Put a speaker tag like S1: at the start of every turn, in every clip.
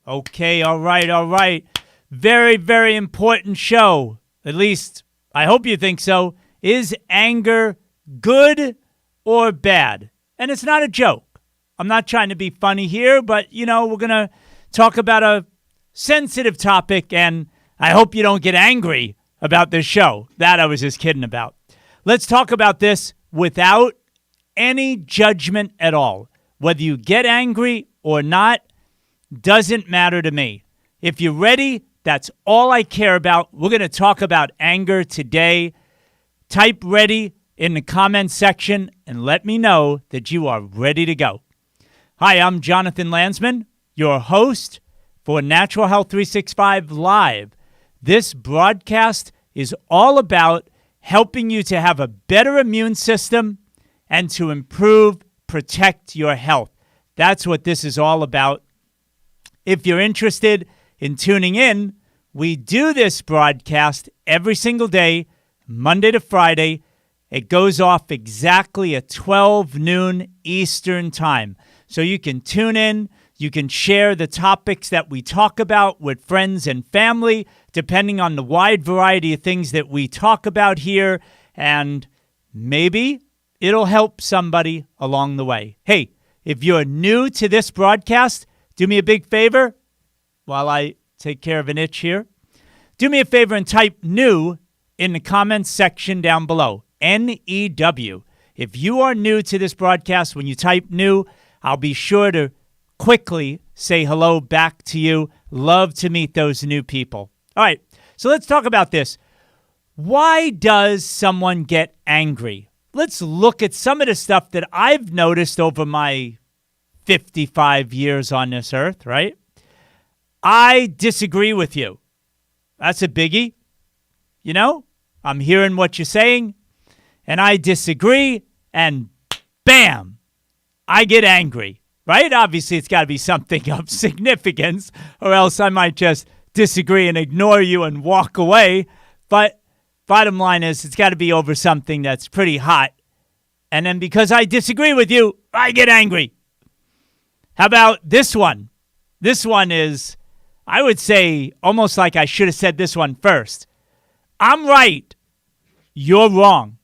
S1: Okay, all right. Very, very important show. At least, I hope you think so. Is anger good or bad? And it's not a joke. I'm not trying to be funny here, but, we're going to talk about a sensitive topic, and I hope you don't get angry about this show. That I was just kidding about. Let's talk about this without any judgment at all. Whether you get angry or not, doesn't matter to me. If you're ready, that's all I care about. We're going to talk about anger today. Type ready in the comments section and let me know that you are ready to go. Hi, I'm Jonathan Landsman, your host for Natural Health 365 Live. This broadcast is all about helping you to have a better immune system and to improve, protect your health. That's what this is all about. If you're interested in tuning in, we do this broadcast every single day, Monday to Friday. It goes off exactly at 12 noon Eastern time. So you can tune in, you can share the topics that we talk about with friends and family, depending on the wide variety of things that we talk about here, and maybe it'll help somebody along the way. Hey, if you're new to this broadcast, do me a big favor while I take care of an itch here. Do me a favor and type new in the comments section down below. N-E-W. If you are new to this broadcast, when you type new, I'll be sure to quickly say hello back to you. Love to meet those new people. All right, so let's talk about this. Why does someone get angry? Let's look at some of the stuff that I've noticed over my 55 years on this earth, right? I disagree with you. That's a biggie. I'm hearing what you're saying, and I disagree, and bam, I get angry, right? Obviously, it's got to be something of significance, or else I might just disagree and ignore you and walk away. But bottom line is, it's got to be over something that's pretty hot. And then because I disagree with you, I get angry. How about this one? This one is, I would say, almost like I should have said this one first. I'm right. You're wrong.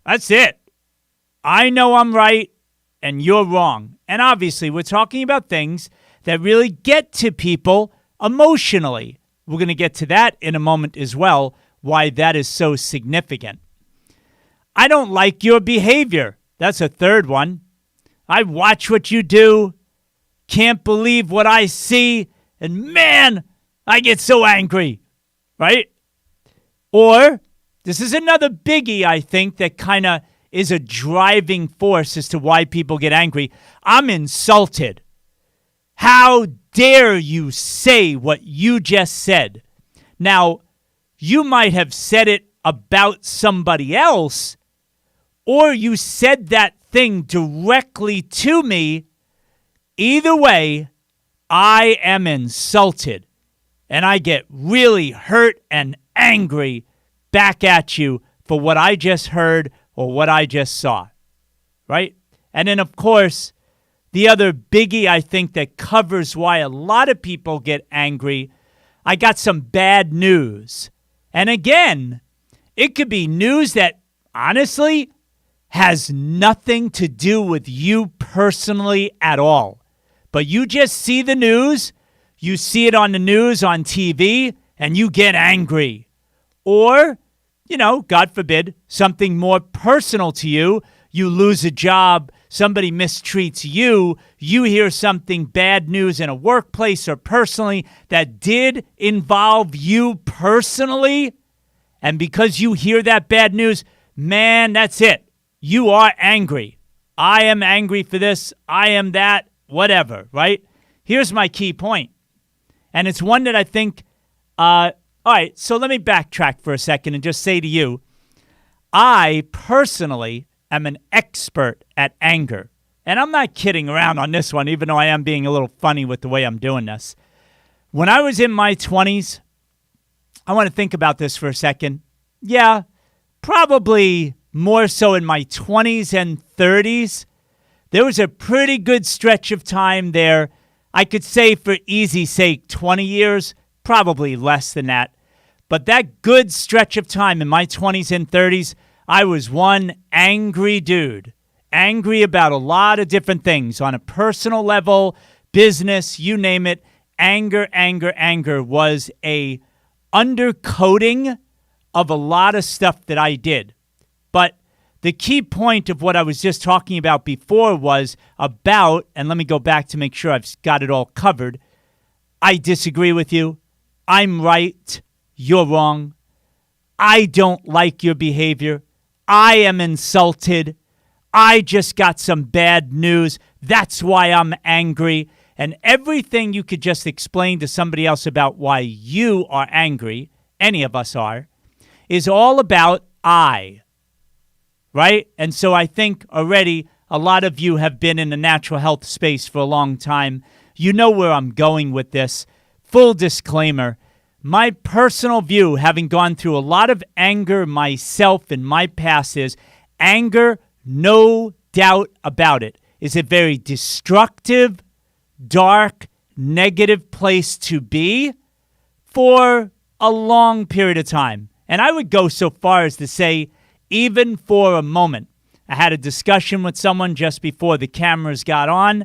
S1: That's it. I know I'm right and you're wrong. And obviously, we're talking about things that really get to people emotionally. We're going to get to that in a moment as well, why that is so significant. I don't like your behavior. That's a third one. I watch what you do, can't believe what I see, and man, I get so angry, right? Or, this is another biggie, I think, that kind of is a driving force as to why people get angry. I'm insulted. How dare you say what you just said? Now, you might have said it about somebody else, or you said that thing directly to me. Either way, I am insulted, and I get really hurt and angry back at you for what I just heard or what I just saw, right? And then, of course, the other biggie I think that covers why a lot of people get angry, I got some bad news. And again, it could be news that honestly has nothing to do with you personally at all. But you just see the news, you see it on the news, on TV, and you get angry. Or, God forbid, something more personal to you. You lose a job, somebody mistreats you, you hear something bad news in a workplace or personally that did involve you personally. And because you hear that bad news, man, that's it. You are angry. I am angry for this. I am that. Whatever, right? Here's my key point. And it's one that I think, all right, so let me backtrack for a second and just say to you, I personally am an expert at anger. And I'm not kidding around on this one, even though I am being a little funny with the way I'm doing this. When I was in my 20s, I want to think about this for a second. Yeah, probably more so in my 20s and 30s. There was a pretty good stretch of time there. I could say for easy sake 20 years, probably less than that. But that good stretch of time in my 20s and 30s, I was one angry dude. Angry about a lot of different things on a personal level, business, you name it. Anger was a undercoating of a lot of stuff that I did. But the key point of what I was just talking about before was about, and let me go back to make sure I've got it all covered. I disagree with you. I'm right. You're wrong. I don't like your behavior. I am insulted. I just got some bad news. That's why I'm angry. And everything you could just explain to somebody else about why you are angry, any of us are, is all about I, right? And so I think already a lot of you have been in the natural health space for a long time. You know where I'm going with this. Full disclaimer, my personal view, having gone through a lot of anger myself in my past, is anger, no doubt about it, is a very destructive, dark, negative place to be for a long period of time. And I would go so far as to say, even for a moment. I had a discussion with someone just before the cameras got on,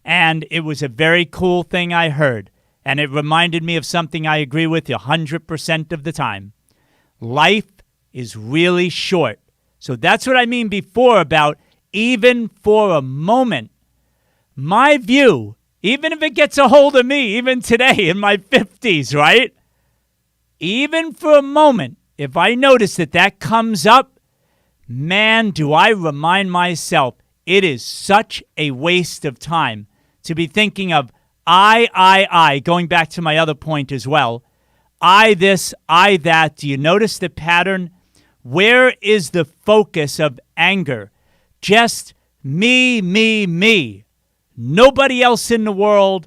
S1: and it was a very cool thing I heard. And it reminded me of something I agree with 100% of the time. Life is really short. So that's what I mean before about even for a moment. My view, even if it gets a hold of me, even today in my 50s, right? Even for a moment, if I notice that comes up, man, do I remind myself, it is such a waste of time to be thinking of I, going back to my other point as well. I this, I that. Do you notice the pattern? Where is the focus of anger? Just me. Nobody else in the world,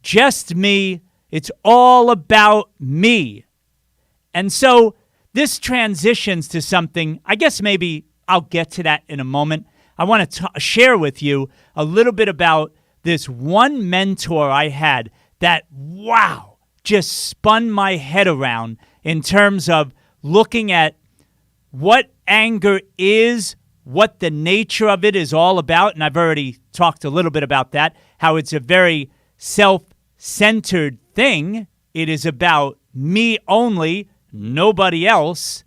S1: just me. It's all about me. And so this transitions to something, I guess maybe I'll get to that in a moment. I want to share with you a little bit about this one mentor I had that, wow, just spun my head around in terms of looking at what anger is, what the nature of it is all about. And I've already talked a little bit about that, how it's a very self-centered thing. It is about me only, nobody else.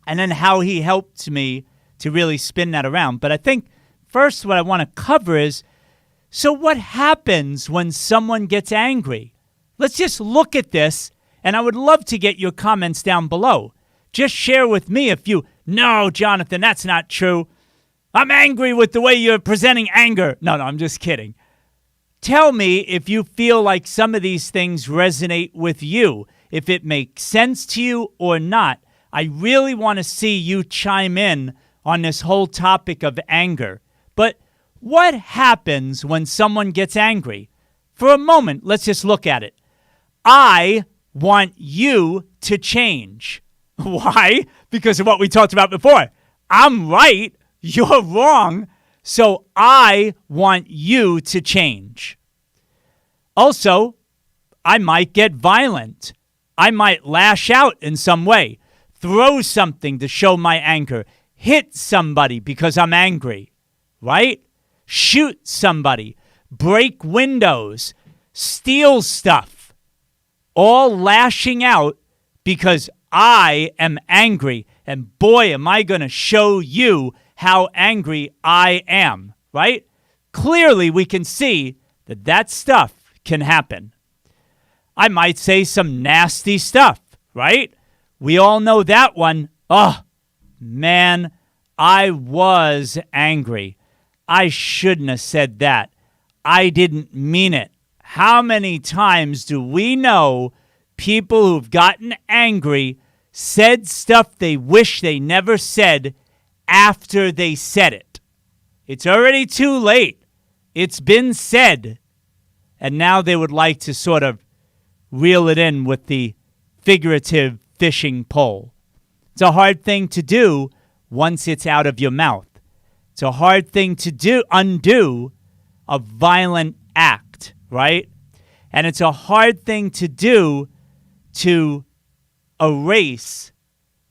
S1: And then how he helped me to really spin that around. But I think first what I want to cover is, so what happens when someone gets angry? Let's just look at this, and I would love to get your comments down below. Just share with me if you, no, Jonathan, that's not true. I'm angry with the way you're presenting anger. No, I'm just kidding. Tell me if you feel like some of these things resonate with you, if it makes sense to you or not. I really want to see you chime in on this whole topic of anger. But what happens when someone gets angry? For a moment, let's just look at it. I want you to change. Why? Because of what we talked about before. I'm right, you're wrong, so I want you to change. Also, I might get violent. I might lash out in some way, throw something to show my anger, hit somebody because I'm angry, right? Shoot somebody, break windows, steal stuff, all lashing out because I am angry, and boy, am I going to show you how angry I am, right? Clearly, we can see that stuff can happen. I might say some nasty stuff, right? We all know that one. Oh, man, I was angry. I shouldn't have said that. I didn't mean it. How many times do we know people who've gotten angry said stuff they wish they never said after they said it? It's already too late. It's been said. And now they would like to sort of reel it in with the figurative fishing pole. It's a hard thing to do once it's out of your mouth. It's a hard thing to undo a violent act, right? And it's a hard thing to do to erase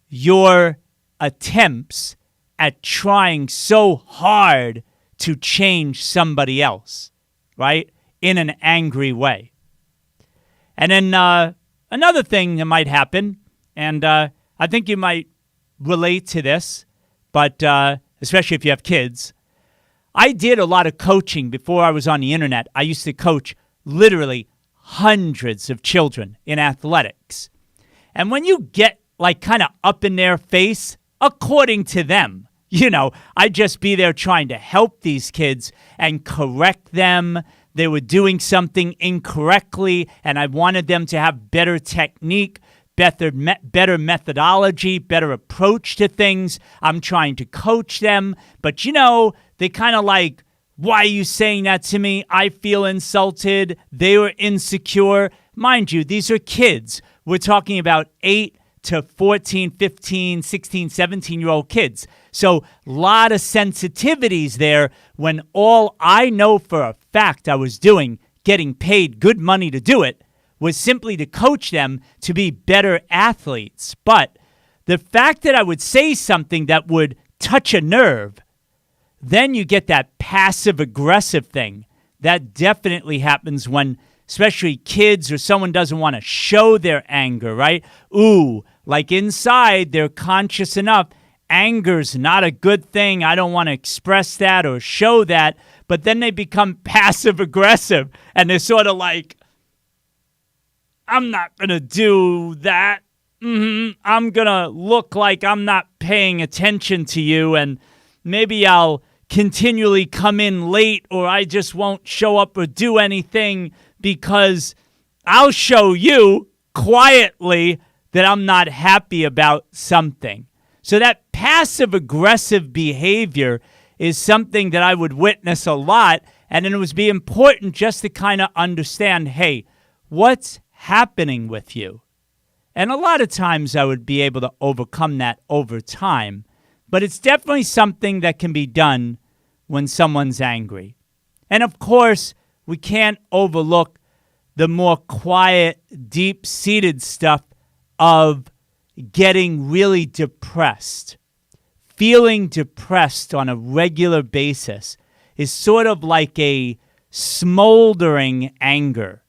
S1: your attempts at trying so hard to change somebody else, right? In an angry way. And then another thing that might happen, and I think you might relate to this, but especially if you have kids. I did a lot of coaching before I was on the internet. I used to coach literally hundreds of children in athletics. And when you get like kind of up in their face, according to them, I'd just be there trying to help these kids and correct them. They were doing something incorrectly, and I wanted them to have better technique, better methodology, better approach to things. I'm trying to coach them, but they kind of like, why are you saying that to me? I feel insulted. They were insecure. Mind you, these are kids. We're talking about 8 to 14, 15, 16, 17-year-old kids. So a lot of sensitivities there when all I know for a fact I was doing, getting paid good money to do it, was simply to coach them to be better athletes. But the fact that I would say something that would touch a nerve, then you get that passive-aggressive thing. That definitely happens when especially kids or someone doesn't want to show their anger, right? Ooh, like inside they're conscious enough, anger's not a good thing. I don't want to express that or show that. But then they become passive-aggressive and they're sort of like, I'm not going to do that. I'm going to look like I'm not paying attention to you, and maybe I'll continually come in late, or I just won't show up or do anything because I'll show you quietly that I'm not happy about something. So that passive-aggressive behavior is something that I would witness a lot, and it would be important just to kind of understand, hey, what's happening with you? And a lot of times I would be able to overcome that over time, but it's definitely something that can be done when someone's angry. And of course, we can't overlook the more quiet, deep-seated stuff of getting really depressed. Feeling depressed on a regular basis is sort of like a smoldering anger.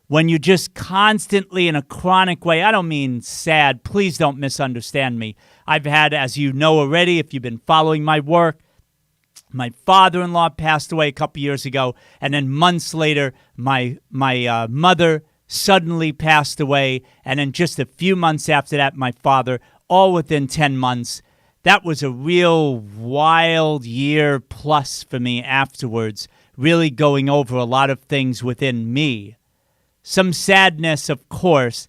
S1: When you're just constantly in a chronic way, I don't mean sad, please don't misunderstand me. I've had, as you know already, if you've been following my work, my father-in-law passed away a couple years ago, and then months later, my mother suddenly passed away, and then just a few months after that, my father, all within 10 months. That was a real wild year plus for me afterwards, really going over a lot of things within me. Some sadness, of course,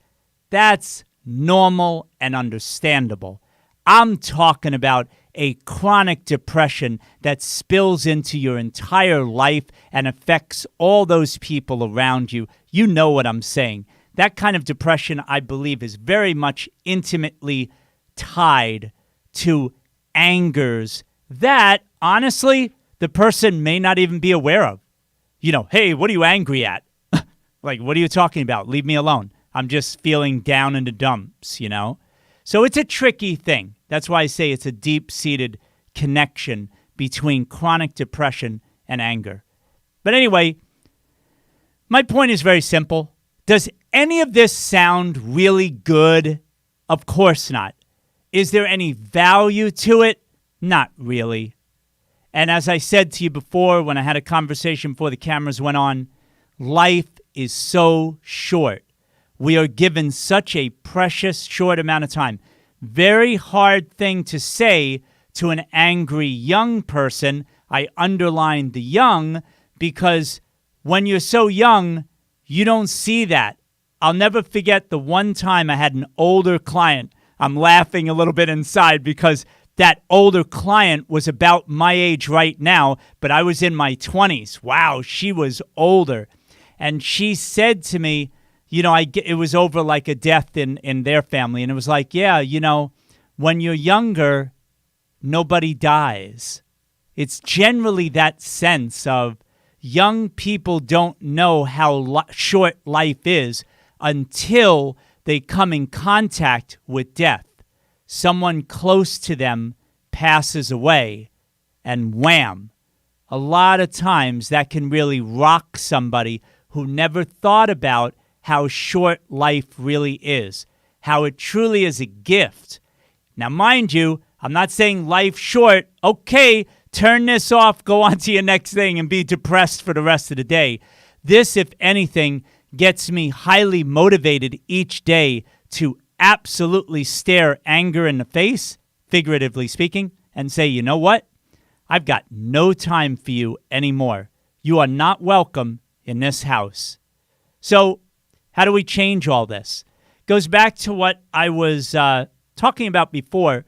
S1: that's normal and understandable. I'm talking about a chronic depression that spills into your entire life and affects all those people around you. You know what I'm saying. That kind of depression, I believe, is very much intimately tied to angers that, honestly, the person may not even be aware of. Hey, what are you angry at? Like, what are you talking about? Leave me alone. I'm just feeling down in the dumps, So it's a tricky thing. That's why I say it's a deep-seated connection between chronic depression and anger. But anyway, my point is very simple. Does any of this sound really good? Of course not. Is there any value to it? Not really. And as I said to you before when I had a conversation before the cameras went on, life is so short. We are given such a precious short amount of time. Very hard thing to say to an angry young person. I underline the young because when you're so young, you don't see that. I'll never forget the one time I had an older client. I'm laughing a little bit inside because that older client was about my age right now, but I was in my 20s. Wow, she was older. And she said to me, it was over like a death in their family. And it was like, yeah, when you're younger, nobody dies. It's generally that sense of, young people don't know how short life is until they come in contact with death. Someone close to them passes away, and wham. A lot of times that can really rock somebody who never thought about how short life really is, how it truly is a gift. Now, mind you, I'm not saying life short. Okay, turn this off, go on to your next thing, and be depressed for the rest of the day. This, if anything, gets me highly motivated each day to absolutely stare anger in the face, figuratively speaking, and say, you know what? I've got no time for you anymore. You are not welcome in this house. So how do we change all this? Goes back to what I was talking about before,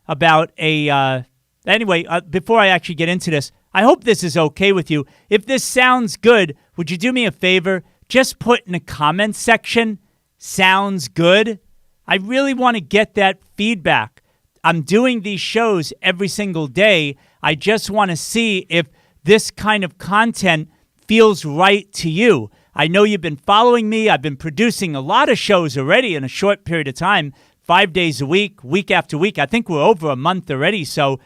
S1: about before I actually get into this, I hope this is okay with you. If this sounds good, would you do me a favor? Just put in the comments section, sounds good. I really want to get that feedback. I'm doing these shows every single day. I just want to see if this kind of content feels right to you. I know you've been following me. I've been producing a lot of shows already in a short period of time, 5 days a week, week after week. I think we're over a month already. So,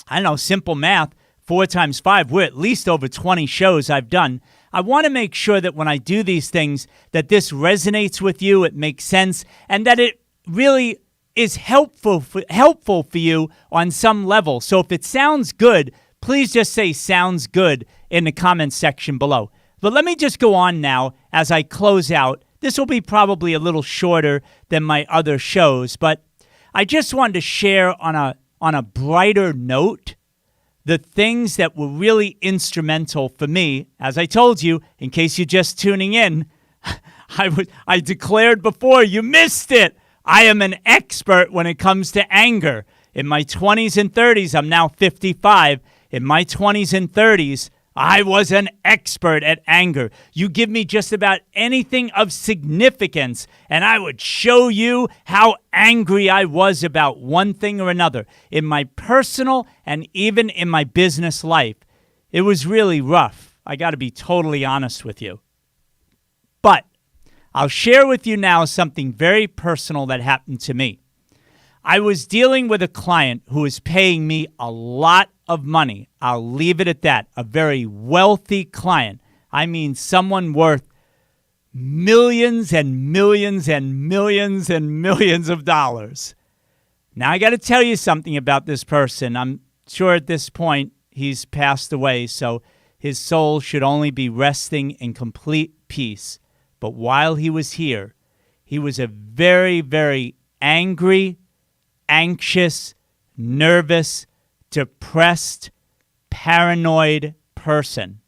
S1: I don't know, simple math, 4 times 5, we're at least over 20 shows I've done. I want to make sure that when I do these things, that this resonates with you, it makes sense, and that it really is helpful for you on some level. So if it sounds good, please just say sounds good in the comments section below. But let me just go on now as I close out. This will be probably a little shorter than my other shows, but I just wanted to share on a brighter note the things that were really instrumental for me. As I told you, in case you're just tuning in, I declared before, you missed it. I am an expert when it comes to anger. In my 20s and 30s, I'm now 55. In my 20s and 30s, I was an expert at anger. You give me just about anything of significance, and I would show you how angry I was about one thing or another in my personal and even in my business life. It was really rough. I got to be totally honest with you. But I'll share with you now something very personal that happened to me. I was dealing with a client who was paying me a lot of money. I'll leave it at that. A very wealthy client. I mean, someone worth millions and millions and millions and millions of dollars. Now, I got to tell you something about this person. I'm sure at this point he's passed away, so his soul should only be resting in complete peace. But while he was here, he was a very, very angry, anxious, nervous, depressed, paranoid person.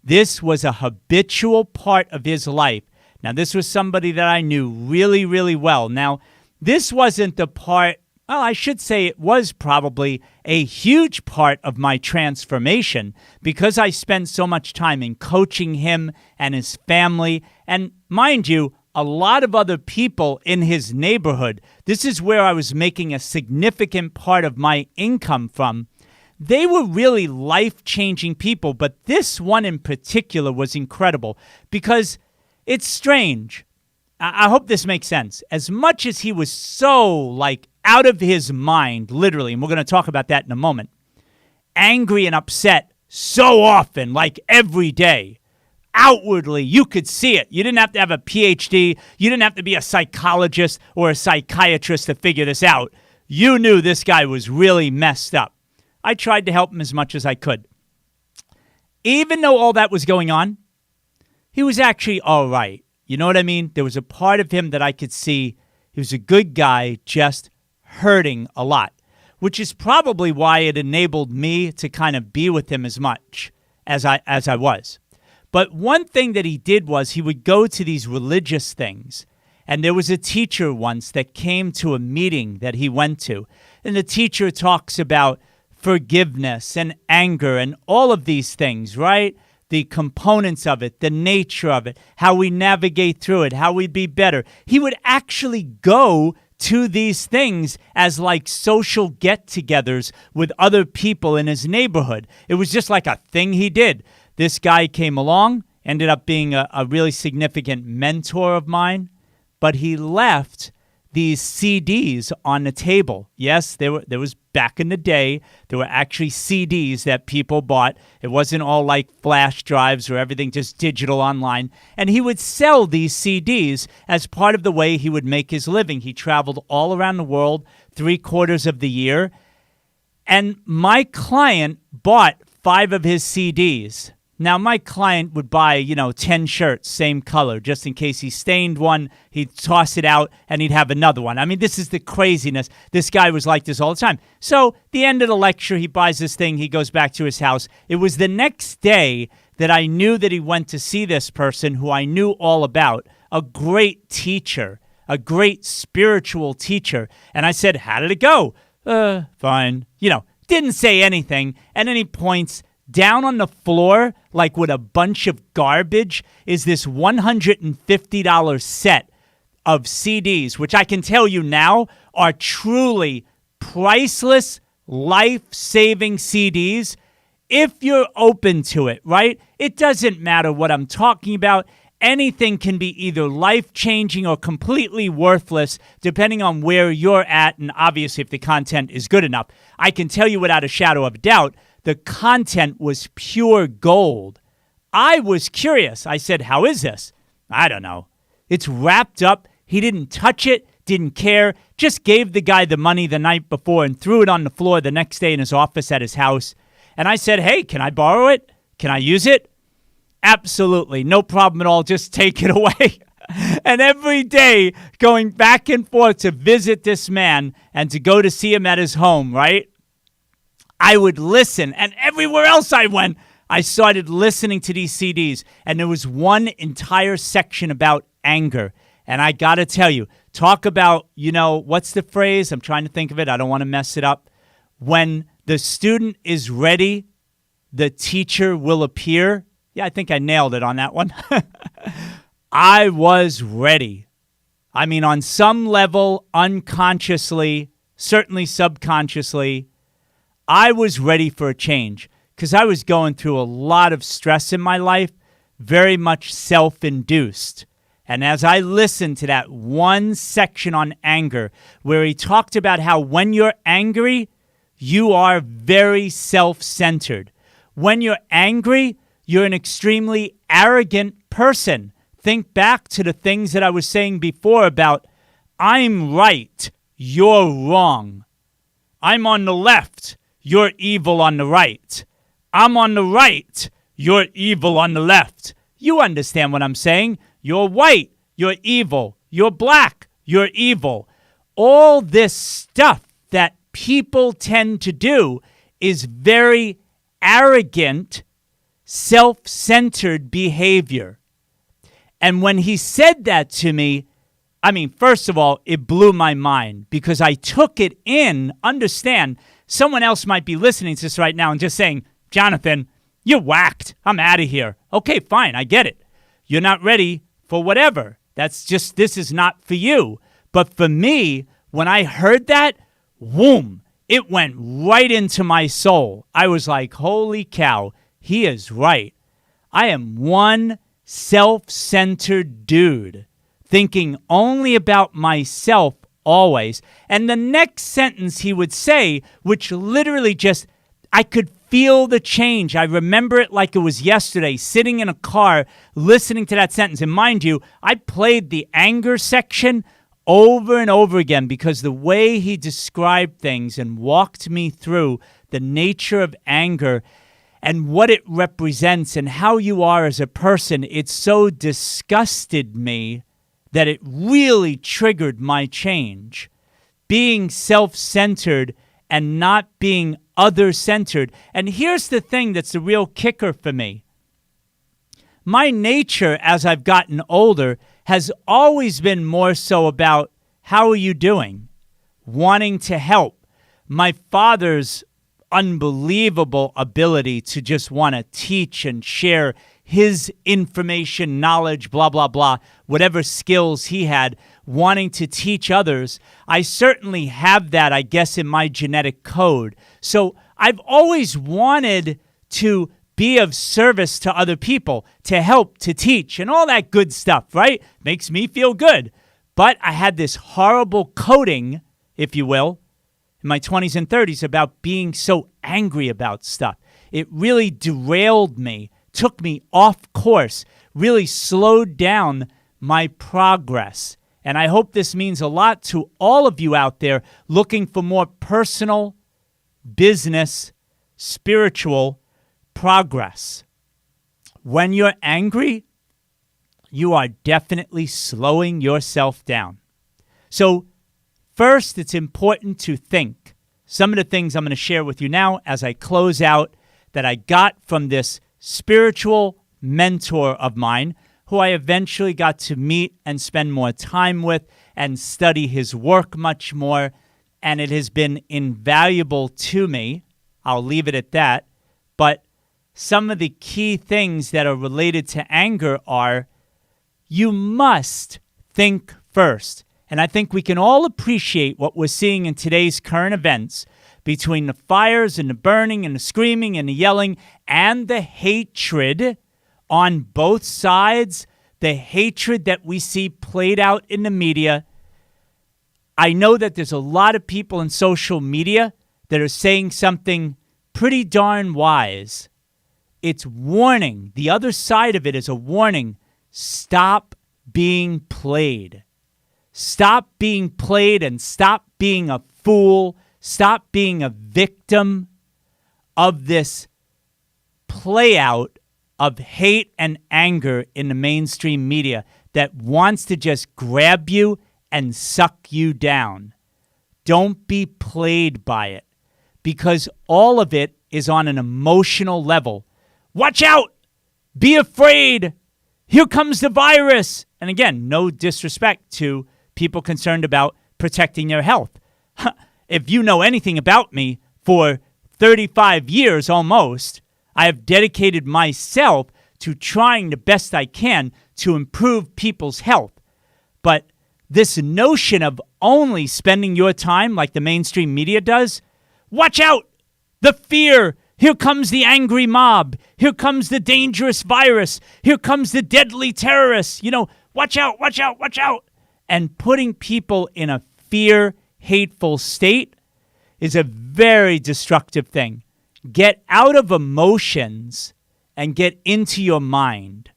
S1: This was a habitual part of his life. Now, this was somebody that I knew really, really well. Now, this wasn't the part, well, I should say it was probably a huge part of my transformation because I spent so much time in coaching him and his family. And mind you, a lot of other people in his neighborhood. This is where I was making a significant part of my income from. They were really life-changing people, but this one in particular was incredible because it's strange. I hope this makes sense. As much as he was so, out of his mind, literally, and we're going to talk about that in a moment, angry and upset so often, every day, outwardly, you could see it. You didn't have to have a PhD. You didn't have to be a psychologist or a psychiatrist to figure this out. You knew this guy was really messed up. I tried to help him as much as I could. Even though all that was going on, he was actually all right. You know what I mean? There was a part of him that I could see. He was a good guy, just hurting a lot, which is probably why it enabled me to kind of be with him as much as I was. But one thing that he did was he would go to these religious things. And there was a teacher once that came to a meeting that he went to. And the teacher talks about forgiveness and anger and all of these things, right? The components of it, the nature of it, how we navigate through it, how we be better. He would actually go to these things as social get-togethers with other people in his neighborhood. It was just like a thing he did. this guy came along, ended up being a really significant mentor of mine, but he left these CDs on the table. Yes, there was back in the day, there were actually CDs that people bought. It wasn't all like flash drives or everything just digital online. And he would sell these CDs as part of the way he would make his living. He traveled all around the world 3/4 of the year. And my client bought 5 of his CDs. Now, my client would buy, 10 shirts, same color, just in case he stained one, he'd toss it out, and he'd have another one. I mean, this is the craziness. This guy was like this all the time. So, the end of the lecture, he buys this thing, he goes back to his house. It was the next day that I knew that he went to see this person who I knew all about, a great teacher, a great spiritual teacher. And I said, how did it go? Fine. Didn't say anything. And then he points down on the floor, like with a bunch of garbage, is this $150 set of CDs, which I can tell you now are truly priceless, life-saving CDs if you're open to it, right? It doesn't matter what I'm talking about. Anything can be either life-changing or completely worthless, depending on where you're at, and obviously if the content is good enough. I can tell you without a shadow of a doubt, the content was pure gold. I was curious. I said, how is this? I don't know. It's wrapped up. He didn't touch it, didn't care, just gave the guy the money the night before and threw it on the floor the next day in his office at his house. And I said, hey, can I borrow it? Can I use it? Absolutely. No problem at all. Just take it away. And every day going back and forth to visit this man and to go to see him at his home, right? I would listen, and everywhere else I went, I started listening to these CDs, and there was one entire section about anger. And I got to tell you, talk about, what's the phrase? I'm trying to think of it. I don't want to mess it up. When the student is ready, the teacher will appear. Yeah, I think I nailed it on that one. I was ready. I mean, on some level, unconsciously, certainly subconsciously, I was ready for a change because I was going through a lot of stress in my life, very much self-induced. And as I listened to that one section on anger, where he talked about how when you're angry, you are very self-centered. When you're angry, you're an extremely arrogant person. Think back to the things that I was saying before about I'm right, you're wrong. I'm on the left, you're evil on the right. I'm on the right, you're evil on the left. You understand what I'm saying? You're white, you're evil. You're black, you're evil. All this stuff that people tend to do is very arrogant, self-centered behavior. And when he said that to me, first of all, it blew my mind because I took it in. Understand, someone else might be listening to this right now and just saying, Jonathan, you're whacked. I'm out of here. Okay, fine, I get it. You're not ready for whatever. This is not for you. But for me, when I heard that, whoom, it went right into my soul. I was like, holy cow, he is right. I am one self-centered dude, thinking only about myself always. And the next sentence he would say, which literally I could feel the change. I remember it like it was yesterday, sitting in a car, listening to that sentence. And mind you, I played the anger section over and over again because the way he described things and walked me through the nature of anger and what it represents and how you are as a person, it so disgusted me that it really triggered my change. Being self-centered and not being other-centered. And here's the thing that's the real kicker for me. My nature as I've gotten older has always been more so about how are you doing? Wanting to help. My father's unbelievable ability to just want to teach and share his information, knowledge, blah, blah, blah, whatever skills he had, wanting to teach others. I certainly have that, I guess, in my genetic code. So I've always wanted to be of service to other people, to help, to teach, and all that good stuff, right? Makes me feel good. But I had this horrible coding, if you will, in my 20s and 30s about being so angry about stuff. It really derailed me, took me off course, really slowed down my progress. And I hope this means a lot to all of you out there looking for more personal, business, spiritual progress. When you're angry, you are definitely slowing yourself down. So first, it's important to think. Some of the things I'm going to share with you now as I close out that I got from this spiritual mentor of mine, who I eventually got to meet and spend more time with and study his work much more. And it has been invaluable to me. I'll leave it at that. But some of the key things that are related to anger are you must think first. And I think we can all appreciate what we're seeing in today's current events between the fires and the burning and the screaming and the yelling and the hatred on both sides, the hatred that we see played out in the media. I know that there's a lot of people in social media that are saying something pretty darn wise. It's warning. The other side of it is a warning. Stop being played. Stop being played and stop being a fool. Stop being a victim of this play out of hate and anger in the mainstream media that wants to just grab you and suck you down. Don't be played by it, because all of it is on an emotional level. Watch out! Be afraid! Here comes the virus! And again, no disrespect to people concerned about protecting their health. If you know anything about me, for 35 years almost, I have dedicated myself to trying the best I can to improve people's health. But this notion of only spending your time like the mainstream media does, watch out! The fear! Here comes the angry mob. Here comes the dangerous virus. Here comes the deadly terrorists. Watch out, watch out, watch out. And putting people in a fear, hateful state is a very destructive thing. Get out of emotions and get into your mind.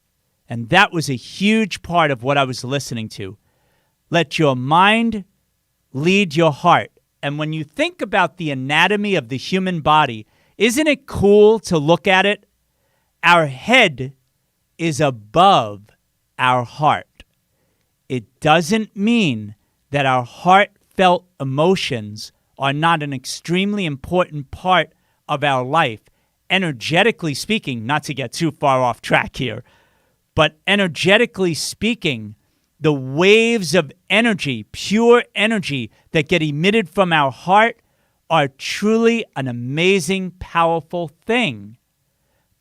S1: And that was a huge part of what I was listening to. Let your mind lead your heart. And when you think about the anatomy of the human body, isn't it cool to look at it? Our head is above our heart. It doesn't mean that our heartfelt emotions are not an extremely important part of our life. Energetically speaking, not to get too far off track here, but energetically speaking, the waves of energy, pure energy that get emitted from our heart are truly an amazing, powerful thing.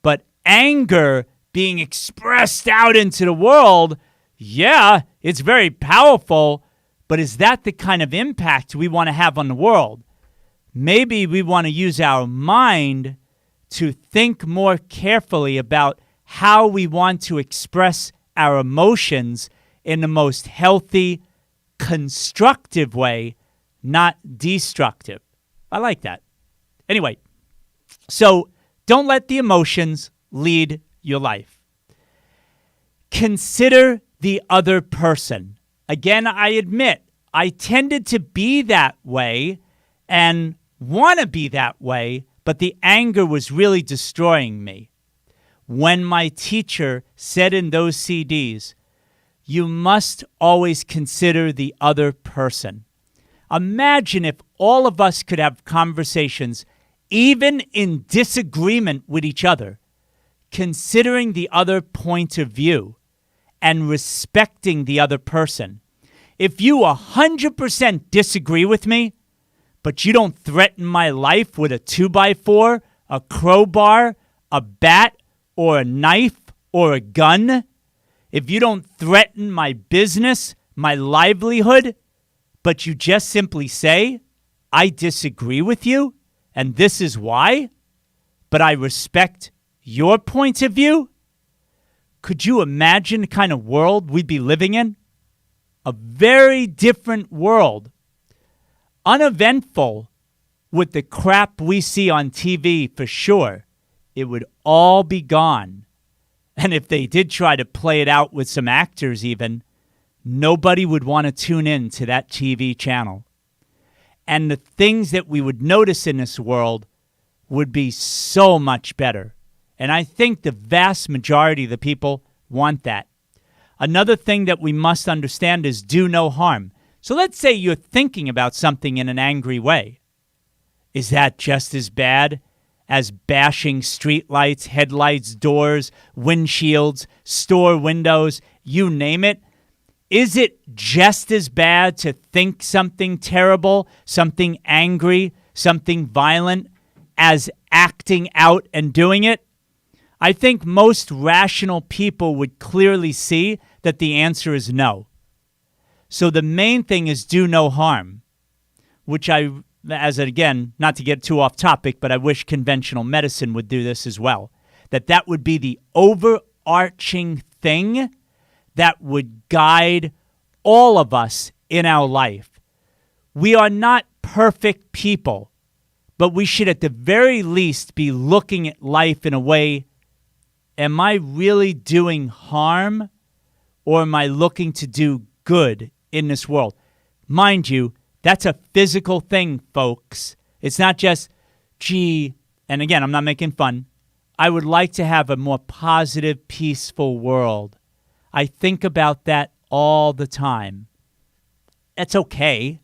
S1: But anger being expressed out into the world, yeah, it's very powerful, but is that the kind of impact we want to have on the world? Maybe we want to use our mind to think more carefully about how we want to express our emotions in the most healthy, constructive way, not destructive. I like that. Anyway, so don't let the emotions lead your life. Consider the other person. Again, I admit, I tended to be that way and want to be that way, but the anger was really destroying me. When my teacher said in those CDs, you must always consider the other person. Imagine if all of us could have conversations, even in disagreement with each other, considering the other point of view and respecting the other person. If you 100% disagree with me, but you don't threaten my life with a 2x4, a crowbar, a bat, or a knife, or a gun, if you don't threaten my business, my livelihood, but you just simply say, I disagree with you, and this is why, but I respect your point of view, could you imagine the kind of world we'd be living in? A very different world. Uneventful with the crap we see on TV for sure. It would all be gone. And if they did try to play it out with some actors even, nobody would want to tune in to that TV channel. And the things that we would notice in this world would be so much better. And I think the vast majority of the people want that. Another thing that we must understand is do no harm. So let's say you're thinking about something in an angry way. Is that just as bad as bashing streetlights, headlights, doors, windshields, store windows, you name it? Is it just as bad to think something terrible, something angry, something violent, as acting out and doing it? I think most rational people would clearly see that the answer is no. So the main thing is do no harm, which again, not to get too off topic, but I wish conventional medicine would do this as well. That would be the overarching thing that would guide all of us in our life. We are not perfect people, but we should at the very least be looking at life in a way, am I really doing harm or am I looking to do good in this world? Mind you, that's a physical thing, folks. It's not just, gee, and again, I'm not making fun. I would like to have a more positive, peaceful world. I think about that all the time. That's okay.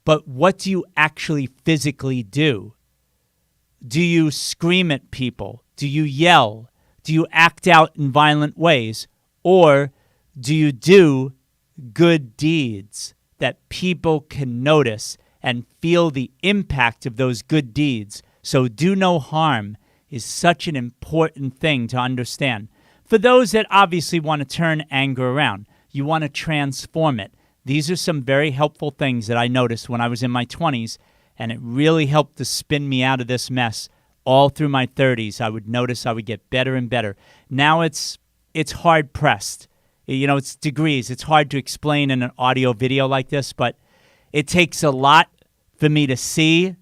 S1: But what do you actually physically do? Do you scream at people? Do you yell? Do you act out in violent ways? Or do you do good deeds that people can notice and feel the impact of those good deeds? So do no harm is such an important thing to understand. For those that obviously want to turn anger around, you want to transform it. These are some very helpful things that I noticed when I was in my 20s, and it really helped to spin me out of this mess. All through my 30s, I would notice I would get better and better. Now it's hard-pressed. It's degrees. It's hard to explain in an audio video like this, but it takes a lot for me to see,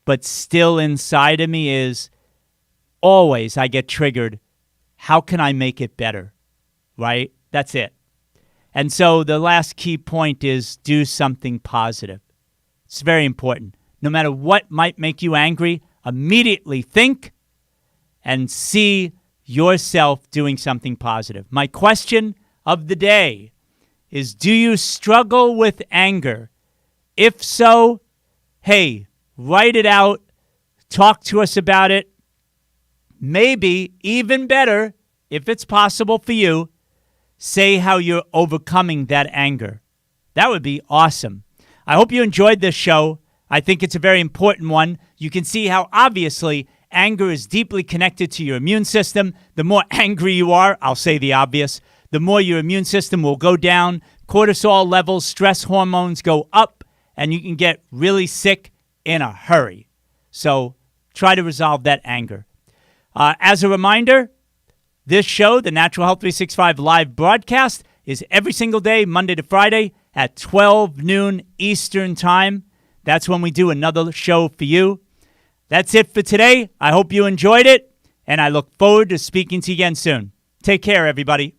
S1: but still inside of me is always I get triggered. How can I make it better? Right? That's it. And so the last key point is do something positive. It's very important. No matter what might make you angry, immediately think and see yourself doing something positive. My question of the day is, do you struggle with anger? If so, hey, write it out. Talk to us about it. Maybe even better, if it's possible for you, say how you're overcoming that anger. That would be awesome. I hope you enjoyed this show. I think it's a very important one. You can see how obviously anger is deeply connected to your immune system. The more angry you are, I'll say the obvious, the more your immune system will go down. Cortisol levels, stress hormones go up, and you can get really sick in a hurry. So try to resolve that anger. As a reminder, this show, the Natural Health 365 live broadcast, is every single day, Monday to Friday at 12 noon Eastern Time. That's when we do another show for you. That's it for today. I hope you enjoyed it, and I look forward to speaking to you again soon. Take care, everybody.